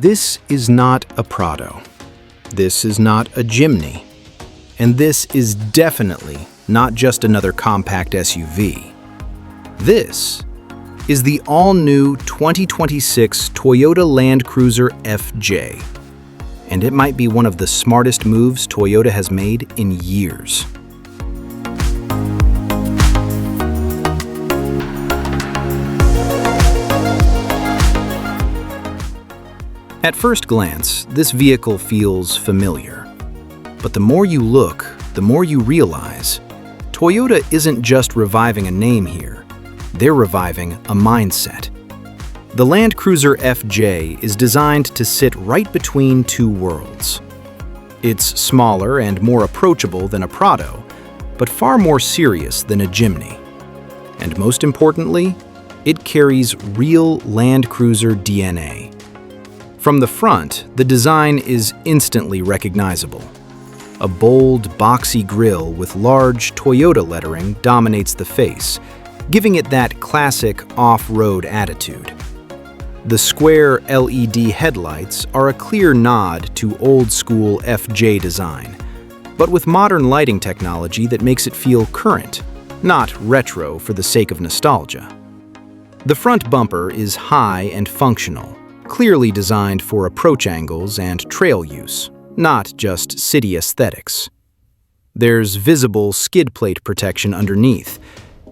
This is not a Prado. This is not a Jimny. And this is definitely not just another compact SUV. This is the all-new 2026 Toyota Land Cruiser FJ. And it might be one of the smartest moves Toyota has made in years. At first glance, this vehicle feels familiar. But the more you look, the more you realize, Toyota isn't just reviving a name here, they're reviving a mindset. The Land Cruiser FJ is designed to sit right between two worlds. It's smaller and more approachable than a Prado, but far more serious than a Jimny. And most importantly, it carries real Land Cruiser DNA. From the front, the design is instantly recognizable. A bold, boxy grille with large Toyota lettering dominates the face, giving it that classic off-road attitude. The square LED headlights are a clear nod to old-school FJ design, but with modern lighting technology that makes it feel current, not retro for the sake of nostalgia. The front bumper is high and functional, clearly designed for approach angles and trail use, not just city aesthetics. There's visible skid plate protection underneath,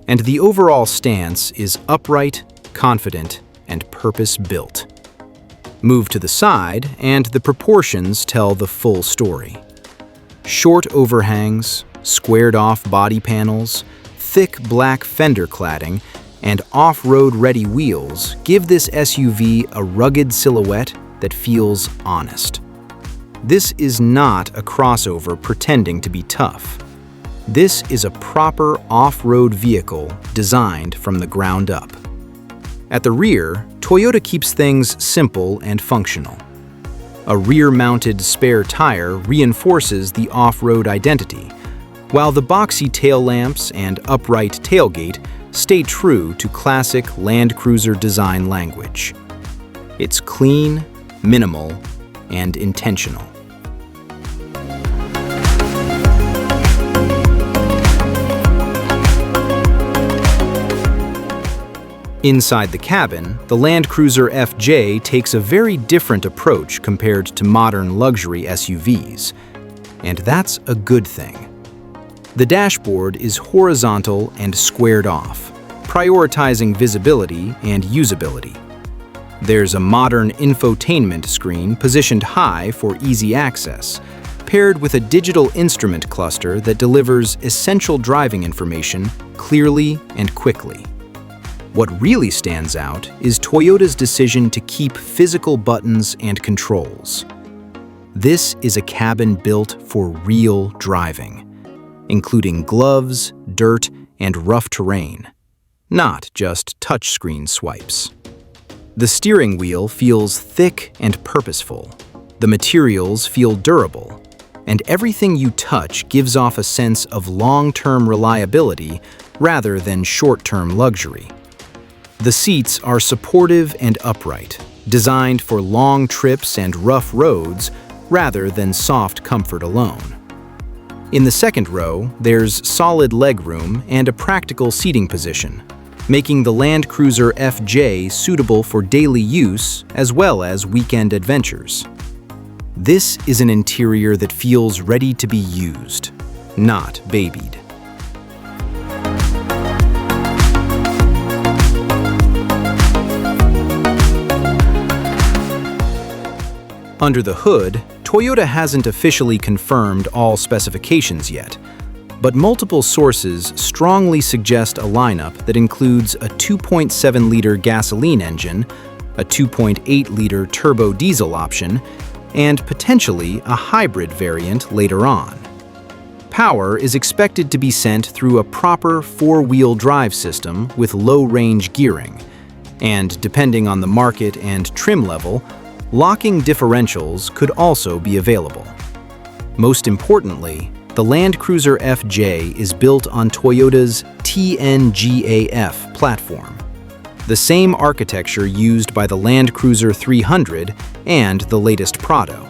and the overall stance is upright, confident, and purpose-built. Move to the side, and the proportions tell the full story. Short overhangs, squared-off body panels, thick black fender cladding, and off-road-ready wheels give this SUV a rugged silhouette that feels honest. This is not a crossover pretending to be tough. This is a proper off-road vehicle designed from the ground up. At the rear, Toyota keeps things simple and functional. A rear-mounted spare tire reinforces the off-road identity, while the boxy tail lamps and upright tailgate stay true to classic Land Cruiser design language. It's clean, minimal, and intentional. Inside the cabin, the Land Cruiser FJ takes a very different approach compared to modern luxury SUVs, and that's a good thing. The dashboard is horizontal and squared off, prioritizing visibility and usability. There's a modern infotainment screen positioned high for easy access, paired with a digital instrument cluster that delivers essential driving information clearly and quickly. What really stands out is Toyota's decision to keep physical buttons and controls. This is a cabin built for real driving, including gloves, dirt, and rough terrain, not just touchscreen swipes. The steering wheel feels thick and purposeful, the materials feel durable, and everything you touch gives off a sense of long-term reliability rather than short-term luxury. The seats are supportive and upright, designed for long trips and rough roads rather than soft comfort alone. In the second row, there's solid legroom and a practical seating position, making the Land Cruiser FJ suitable for daily use as well as weekend adventures. This is an interior that feels ready to be used, not babied. Under the hood, Toyota hasn't officially confirmed all specifications yet, but multiple sources strongly suggest a lineup that includes a 2.7-liter gasoline engine, a 2.8-liter turbo diesel option, and potentially a hybrid variant later on. Power is expected to be sent through a proper four-wheel drive system with low-range gearing, and depending on the market and trim level, locking differentials could also be available. Most importantly, the Land Cruiser FJ is built on Toyota's TNGA-F platform. the same architecture used by the Land Cruiser 300 and the latest Prado.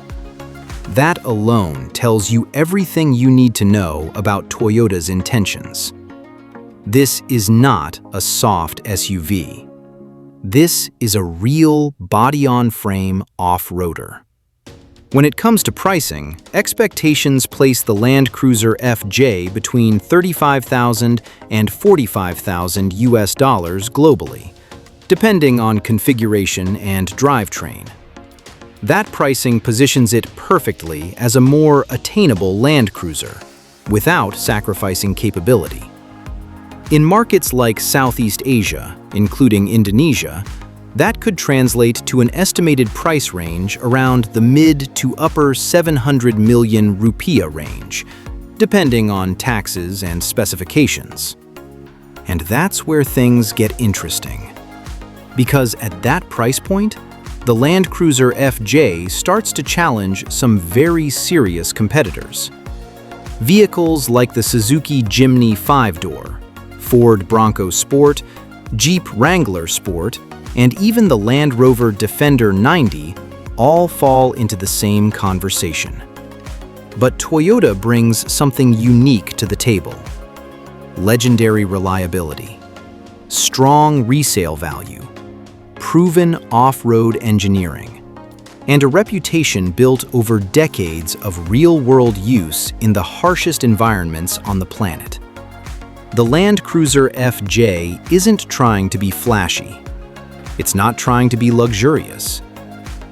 That alone tells you everything you need to know about Toyota's intentions. This is not a soft SUV. This is a real body-on-frame off-roader. When it comes to pricing, expectations place the Land Cruiser FJ between $35,000 and $45,000 US globally, depending on configuration and drivetrain. That pricing positions it perfectly as a more attainable Land Cruiser, without sacrificing capability. In markets like Southeast Asia, including Indonesia, that could translate to an estimated price range around the mid to upper 700 million rupiah range, depending on taxes and specifications. And that's where things get interesting. Because at that price point, the Land Cruiser FJ starts to challenge some very serious competitors. Vehicles like the Suzuki Jimny 5-door, Ford Bronco Sport, Jeep Wrangler Sport, and even the Land Rover Defender 90 all fall into the same conversation. But Toyota brings something unique to the table: legendary reliability, strong resale value, proven off-road engineering, and a reputation built over decades of real-world use in the harshest environments on the planet. The Land Cruiser FJ isn't trying to be flashy. It's not trying to be luxurious.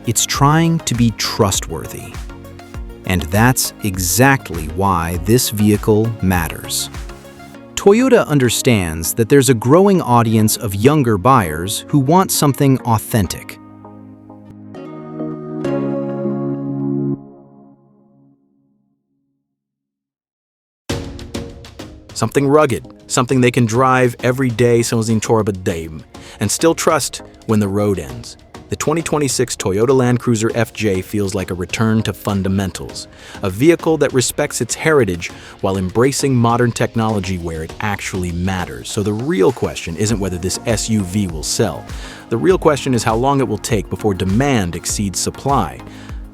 It's trying to be trustworthy. And that's exactly why this vehicle matters. Toyota understands that there's a growing audience of younger buyers who want something authentic. Something rugged, something they can drive every day and still trust when the road ends. The 2026 Toyota Land Cruiser FJ feels like a return to fundamentals, a vehicle that respects its heritage while embracing modern technology where it actually matters. So the real question isn't whether this SUV will sell. The real question is how long it will take before demand exceeds supply.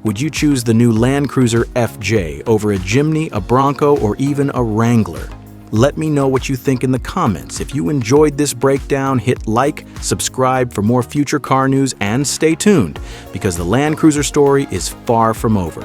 Would you choose the new Land Cruiser FJ over a Jimny, a Bronco, or even a Wrangler? Let me know what you think in the comments. If you enjoyed this breakdown, hit like, subscribe for more future car news, and stay tuned because the Land Cruiser story is far from over.